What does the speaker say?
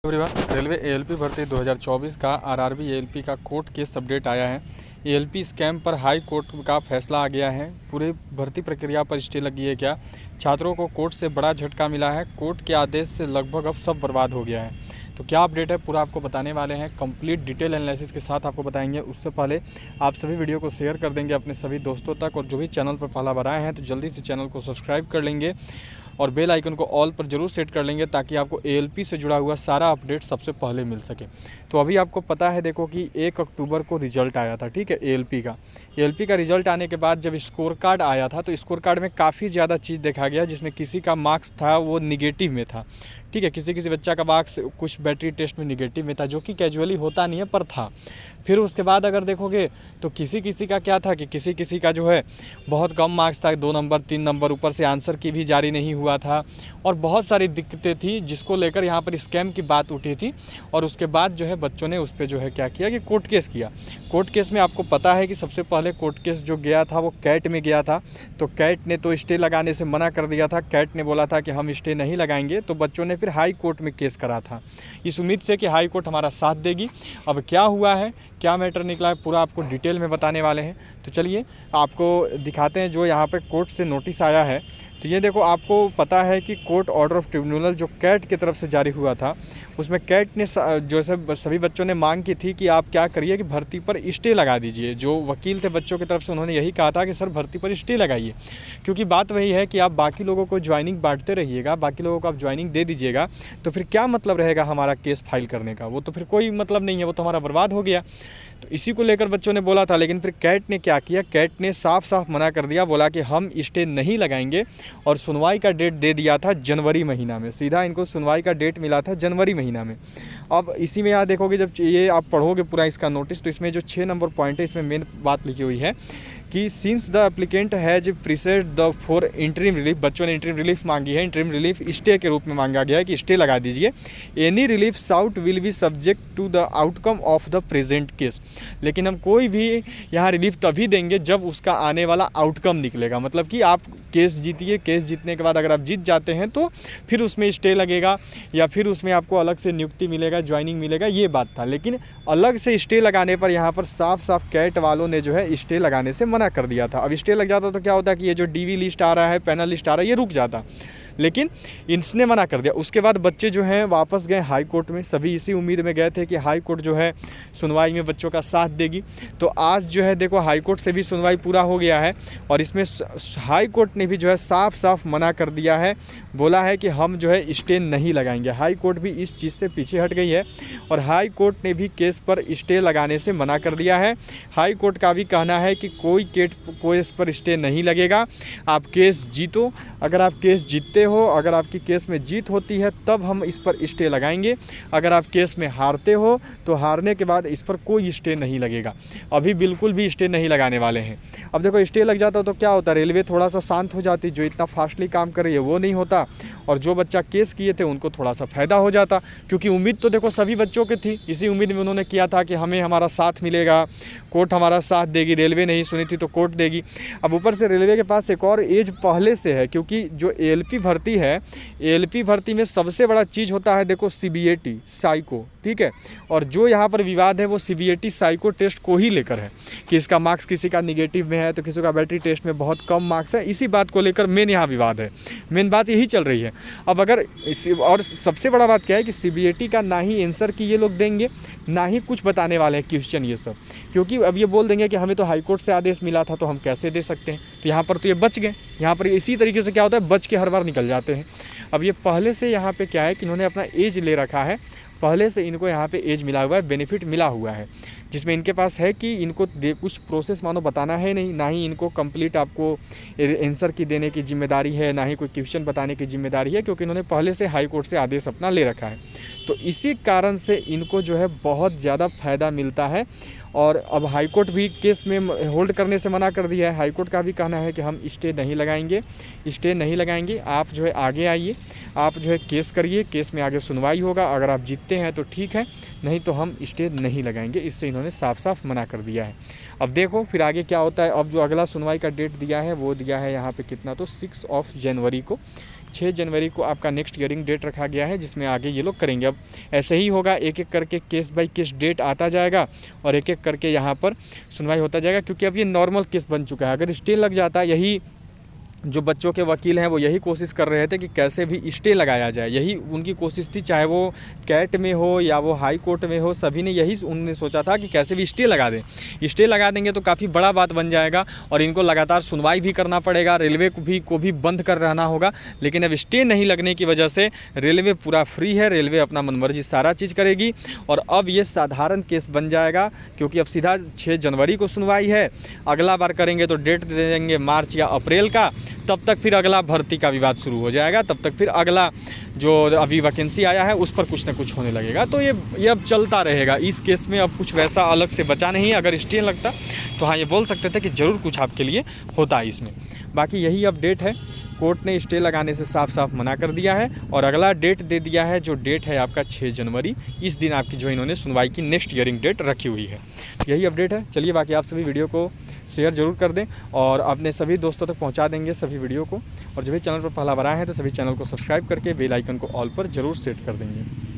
Everyone, railway ALP भर्ती 2024 का RRB ALP का कोर्ट केस अपडेट आया है। एएलपी स्कैम पर हाई कोर्ट का फैसला आ गया है। पूरे भर्ती प्रक्रिया पर स्टे लगी है क्या? छात्रों को कोर्ट से बड़ा झटका मिला है। कोर्ट के आदेश से लगभग अब सब बर्बाद हो गया है। तो क्या अपडेट है पूरा आपको बताने वाले हैं। कंप्लीट डिटेल एनालिसिस के साथ आपको बताएंगे। उससे पहले आप सभी वीडियो को शेयर कर देंगे अपने सभी दोस्तों तक, और जो भी चैनल पर पहला बार आए हैं तो जल्दी से चैनल को सब्सक्राइब कर लेंगे और बेल आइकन को ऑल पर जरूर सेट कर लेंगे ताकि आपको एएलपी से जुड़ा हुआ सारा अपडेट सबसे पहले मिल सके। तो अभी आपको पता है, देखो कि 1 अक्टूबर को रिजल्ट आया था, ठीक है, एएलपी का रिजल्ट आने के बाद जब स्कोर कार्ड आया था तो स्कोर कार्ड में काफ़ी ज़्यादा चीज़ देखा गया, जिसमें किसी का मार्क्स था वो निगेटिव में था, ठीक है, किसी बच्चा का मार्क्स कुछ बैटरी टेस्ट में निगेटिव में था, जो कि कैजुअली होता नहीं है पर था। फिर उसके बाद अगर देखोगे तो किसी का क्या था कि किसी का जो है बहुत कम मार्क्स था, 2 नंबर 3 नंबर, ऊपर से आंसर की भी जारी नहीं हुआ था और बहुत सारी दिक्कतें थी, जिसको लेकर यहाँ पर स्कैम की बात उठी थी। और उसके बाद जो है बच्चों ने उस पर जो है क्या किया कि कोर्ट केस किया। कोर्ट केस में आपको पता है कि सबसे पहले कोर्ट केस जो गया था वो कैट में गया था। तो कैट ने तो स्टे लगाने से मना कर दिया था। कैट ने बोला था कि हम स्टे नहीं लगाएंगे। तो बच्चों ने फिर हाई कोर्ट में केस करा था, इस उम्मीद से कि हाई कोर्ट हमारा साथ देगी। अब क्या हुआ है, क्या मैटर निकला है, पूरा आपको डिटेल में बताने वाले हैं। तो चलिए आपको दिखाते हैं जो यहाँ पे कोर्ट से नोटिस आया है। तो ये देखो, आपको पता है कि कोर्ट ऑर्डर ऑफ ट्रिब्यूनल जो कैट की तरफ से जारी हुआ था, उसमें कैट ने जो सभी बच्चों ने मांग की थी कि आप क्या करिए कि भर्ती पर स्टे लगा दीजिए। जो वकील थे बच्चों की तरफ से, उन्होंने यही कहा था कि सर भर्ती पर स्टे लगाइए, क्योंकि बात वही है कि आप बाकी लोगों को ज्वाइनिंग बांटते रहिएगा, बाकी लोगों को आप ज्वाइनिंग दे दीजिएगा, तो फिर क्या मतलब रहेगा हमारा केस फाइल करने का? वो तो फिर कोई मतलब नहीं है, वो तो हमारा बर्बाद हो गया। तो इसी को लेकर बच्चों ने बोला था, लेकिन फिर कैट ने क्या किया, कैट ने साफ साफ मना कर दिया, बोला कि हम स्टे नहीं लगाएंगे। और सुनवाई का डेट दे दिया था जनवरी महीना में, सीधा इनको सुनवाई का डेट मिला था जनवरी महीना में। अब इसी में यहाँ देखोगे, जब ये आप पढ़ोगे पूरा इसका नोटिस, तो इसमें जो 6 नंबर पॉइंट है, इसमें मेन बात लिखी हुई है कि since the applicant has pressed the for interim relief, बच्चों ने इंटरिम रिलीफ मांगी है, इंटरिम रिलीफ स्टे के रूप में मांगा गया है कि स्टे लगा दीजिए। Any relief sought will be subject to the outcome of the present case, लेकिन हम कोई भी यहाँ रिलीफ तभी देंगे जब उसका आने वाला आउटकम निकलेगा। मतलब कि आप केस जीतिए, केस जीतने के बाद अगर आप जीत जाते हैं तो फिर उसमें स्टे लगेगा या फिर उसमें आपको अलग से नियुक्ति मिलेगा, ज्वाइनिंग मिलेगा, ये बात था। लेकिन अलग से स्टे लगाने पर यहाँ पर साफ साफ कैट वालों ने जो है स्टे लगाने से मना कर दिया था। अब स्टे लग जाता तो क्या होता कि ये जो डीवी लिस्ट आ रहा है, पैनल लिस्ट आ रहा है, ये रुक जाता, लेकिन इसने मना कर दिया। उसके बाद बच्चे जो हैं वापस गए हाई कोर्ट में, सभी इसी उम्मीद में गए थे कि हाई कोर्ट जो है सुनवाई में बच्चों का साथ देगी। तो आज जो है देखो, हाई कोर्ट से भी सुनवाई पूरा हो गया है और इसमें हाई कोर्ट ने भी जो है साफ साफ मना कर दिया है, बोला है कि हम जो है स्टे नहीं लगाएंगे। हाई कोर्ट भी इस चीज़ से पीछे हट गई है और हाई कोर्ट ने भी केस पर स्टे लगाने से मना कर दिया है। हाई कोर्ट का भी कहना है कि कोई केस पर स्टे नहीं लगेगा, आप केस जीतो। अगर आप केस जीतते हो, अगर आपकी केस में जीत होती है तब हम इस पर स्टे लगाएंगे। अगर आप केस में हारते हो तो हारने के बाद इस पर कोई स्टे नहीं लगेगा। अभी बिल्कुल भी स्टे नहीं लगाने वाले हैं। अब देखो, स्टे लग जाता तो क्या होता, रेलवे थोड़ा सा शांत हो जाती, जो इतना फास्टली काम कर रही है वो नहीं होता, और जो बच्चा केस किए थे उनको थोड़ा सा फ़ायदा हो जाता, क्योंकि उम्मीद तो देखो सभी बच्चों की थी। इसी उम्मीद में उन्होंने किया था कि हमें हमारा साथ मिलेगा, कोर्ट हमारा साथ देगी। रेलवे नहीं सुनी थी तो कोर्ट देगी। अब ऊपर से रेलवे के पास एक और एज पहले से है, क्योंकि जो एएलपी भर्ती है, एएलपी भर्ती में सबसे बड़ा चीज़ होता है देखो सीबीएटी साइको, ठीक है। और जो यहाँ पर विवाद है वो सीबीएटी साइको टेस्ट को ही लेकर है कि इसका मार्क्स किसी का निगेटिव में है तो किसी का बैटरी टेस्ट में बहुत कम मार्क्स है। इसी बात को लेकर मेन यहाँ विवाद है, मेन बात यही चल रही है। अब अगर और सबसे बड़ा बात क्या है कि सीबीएटी का ना ही आंसर की ये लोग देंगे, ना ही कुछ बताने वाले हैं क्वेश्चन ये सब, क्योंकि अब ये बोल देंगे कि हमें तो हाई कोर्ट से आदेश मिला था तो हम कैसे दे सकते हैं। तो यहाँ पर तो ये बच गए। यहाँ पर इसी तरीके से क्या होता है, बच के हर बार निकल जाते हैं। अब ये पहले से यहाँ पे क्या है कि इन्होंने अपना एज ले रखा है, पहले से इनको यहाँ पे एज मिला हुआ है, बेनिफिट मिला हुआ है, जिसमें इनके पास है कि इनको कुछ प्रोसेस मानो बताना है नहीं, ना ही इनको कंप्लीट आपको आंसर की देने की जिम्मेदारी है, ना ही कोई क्वेश्चन बताने की जिम्मेदारी है, क्योंकि इन्होंने पहले से हाई कोर्ट से आदेश अपना ले रखा है। तो इसी कारण से इनको जो है बहुत ज़्यादा फ़ायदा मिलता है। और अब हाई कोर्ट भी केस में होल्ड करने से मना कर दिया है। हाई कोर्ट का भी कहना है कि हम स्टे नहीं लगाएंगे, आप जो है आगे आइए, आप जो है केस करिए, केस में आगे सुनवाई होगा, अगर आप जीतते हैं तो ठीक है, नहीं तो हम स्टे नहीं लगाएंगे। इससे इन्होंने साफ साफ मना कर दिया है। अब देखो फिर आगे क्या होता है। अब जो अगला सुनवाई का डेट दिया है वो दिया है यहाँ पे कितना, तो 6 जनवरी को, 6 जनवरी को आपका नेक्स्ट हियरिंग डेट रखा गया है, जिसमें आगे ये लोग करेंगे। अब ऐसे ही होगा, एक एक करके केस बाय केस डेट आता जाएगा और एक एक करके यहाँ पर सुनवाई होता जाएगा, क्योंकि अब ये नॉर्मल केस बन चुका है। अगर स्टे लग जाता, यही जो बच्चों के वकील हैं वो यही कोशिश कर रहे थे कि कैसे भी स्टे लगाया जाए, यही उनकी कोशिश थी, चाहे वो कैट में हो या वो हाई कोर्ट में हो, सभी ने यही उनने सोचा था कि कैसे भी स्टे लगा दें। स्टे लगा देंगे तो काफ़ी बड़ा बात बन जाएगा और इनको लगातार सुनवाई भी करना पड़ेगा, रेलवे को भी बंद कर रहना होगा। लेकिन अब स्टे नहीं लगने की वजह से रेलवे पूरा फ्री है, रेलवे अपना मनमर्जी सारा चीज़ करेगी और अब ये साधारण केस बन जाएगा, क्योंकि अब सीधा 6 जनवरी को सुनवाई है। अगला बार करेंगे तो डेट दे देंगे मार्च या अप्रैल का, तब तक फिर अगला भर्ती का विवाद शुरू हो जाएगा, तब तक फिर अगला जो अभी वैकेंसी आया है उस पर कुछ ना कुछ होने लगेगा। तो ये अब चलता रहेगा। इस केस में अब कुछ वैसा अलग से बचा नहीं। अगर स्टे लगता तो हाँ, ये बोल सकते थे कि ज़रूर कुछ आपके लिए होता है इसमें। बाकी यही अपडेट है, कोर्ट ने स्टे लगाने से साफ साफ मना कर दिया है और अगला डेट दे दिया है, जो डेट है आपका 6 जनवरी। इस दिन आपकी जो इन्होंने सुनवाई की नेक्स्ट हियरिंग डेट रखी हुई है। यही अपडेट है। चलिए, बाकी आप सभी वीडियो को शेयर जरूर कर दें और अपने सभी दोस्तों तक पहुंचा देंगे सभी वीडियो को। और जो भी चैनल पर पहला बार आए हैं तो सभी चैनल को सब्सक्राइब करके बेल आइकन को ऑल पर ज़रूर सेट कर देंगे।